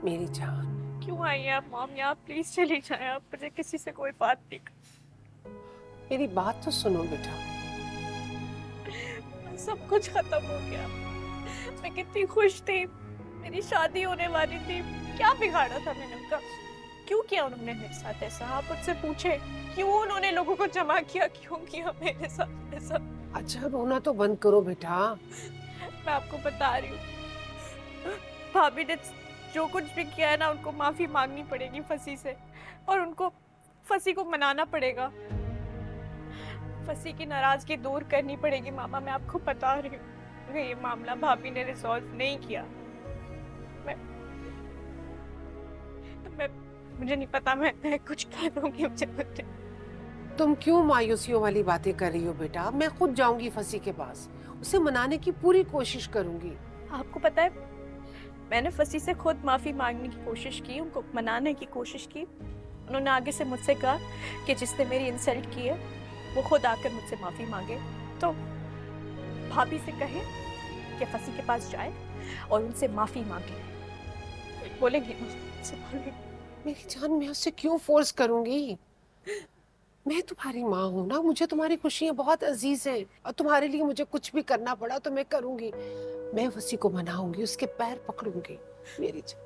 मेरी जान। क्यों आई हैं आप मॉम यहाँ? प्लीज चली जाएं आप, मुझे किसी से कोई बात नहीं। मेरी बात तो सुनो बेटा। सब कुछ खत्म हो गया। मैं कितनी खुश थी, मेरी शादी होने वाली थी। क्या बिगाड़ा था मैंने उनका? क्यों किया उन्होंने मेरे साथ ऐसा? आप मुझसे पूछे क्यों उन्होंने लोगों को जमा किया, क्यों किया मेरे साथ ऐसा? अच्छा रोना तो बंद करो बेटा। मैं आपको बता रही हूँ, भाभी ने जो कुछ भी किया है ना, उनको माफी मांगनी पड़ेगी फसी से, और उनको फसी को मनाना पड़ेगा। फसी की नाराजगी दूर करनी पड़ेगी मामा, मैं आपको बता रही हूँ। अगर ये मामला भाभी ने रिजॉल्व नहीं किया, मैं मुझे नहीं पता, मैं कुछ करूंगी। मुझे तुम क्यों मायूसियों वाली बातें कर रही हो बेटा? मैं खुद जाऊंगी फसी के पास, उसे मनाने की पूरी कोशिश करूंगी। आपको पता है, मैंने फसी से खुद माफी मांगने की कोशिश की, उनको मनाने की कोशिश की। उन्होंने आगे से मुझसे कहा कि जिसने मेरी इंसल्ट की है वो खुद आकर मुझसे माफी मांगे। तो भाभी से कहे कि फसी के पास जाए और उनसे माफी मांगे। बोलेंगे मुझसे, बोलेंगे। मेरी जान, मैं उससे क्यों फोर्स करूंगी? मैं तुम्हारी माँ हूँ ना, मुझे तुम्हारी खुशियाँ बहुत अजीज हैं, और तुम्हारे लिए मुझे कुछ भी करना पड़ा तो मैं करूंगी। मैं फसी को मनाऊंगी, उसके पैर पकड़ूंगी। मेरी जान,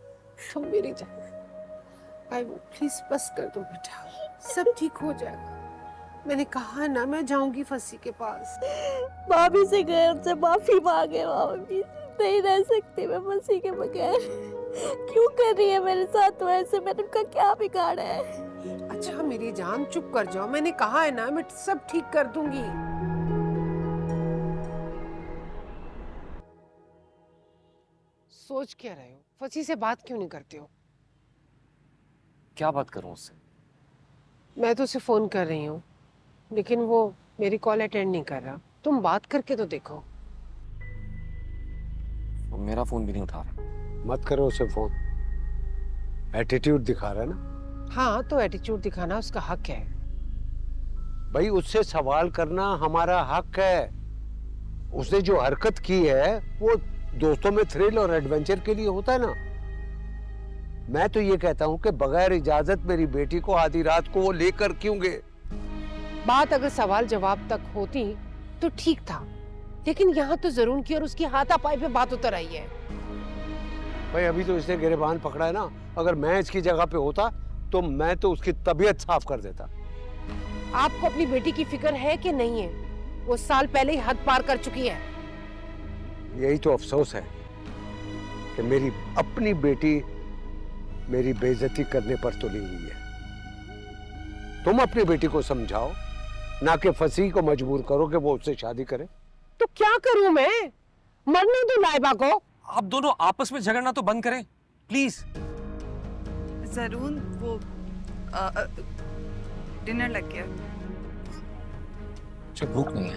तुम मेरी जान। आई प्लीज बस कर दो बेटा, सब ठीक हो जाएगा। मैंने कहा ना, मैं जाऊंगी फसी के पास। भाभी से गए, उनसे माफी मांगे। भाभी नहीं रह सकती मैं फसी के बगैर। क्यों कर रही है मेरे साथ वैसे? मैंने उनका क्या बिगाड़ा है? अच्छा मेरी जान, चुप कर जाओ। मैंने कहा है ना, मैं सब ठीक कर दूंगी। सोच क्या रहे हो? फसी से बात क्यों नहीं करते हो? क्या बात करूं उससे? मैं तो उसे फोन कर रही हूँ, लेकिन वो मेरी कॉल अटेंड नहीं कर रहा। तुम बात करके तो देखो। वो मेरा फोन भी नहीं उठा रहा। मत करो उसे फोन, एटीट्यूड दिखा रहा है ना। हाँ, तो एटीट्यूड दिखाना उसका हक है। भाई उससे सवाल करना हमारा हक है। उसने जो हरकत की है वो दोस्तों में थ्रिल और एडवेंचर के लिए होता है ना। मैं तो ये कहता हूँ कि बगैर इजाजत मेरी बेटी को आधी रात को वो लेकर क्यों गए? बात अगर सवाल जवाब तक होती तो ठीक था, लेकिन यहाँ तो जरूर की और उसकी हाथापाई पे बात उतर आई है। भाई अभी तो इसने गिरेबान पकड़ा है ना। अगर मैं इसकी जगह पे होता तो मैं तो उसकी तबीयत साफ कर देता। आपको अपनी बेटी की फिक्र है कि नहीं है? वो साल पहले ही हद पार कर चुकी है। यही तो अफसोस है कि मेरी अपनी बेटी मेरी बेइज्जती करने पर तुली हुई है। तुम अपनी बेटी को समझाओ, ना कि फसी को मजबूर करो कि वो उससे शादी करे। तो क्या करूं मैं? मरने दो लाइबा को। आप दोनों आपस में झगड़ना तो बंद करें प्लीज। जरूर, वो डिनर लग गया। मुझे भूख नहीं है।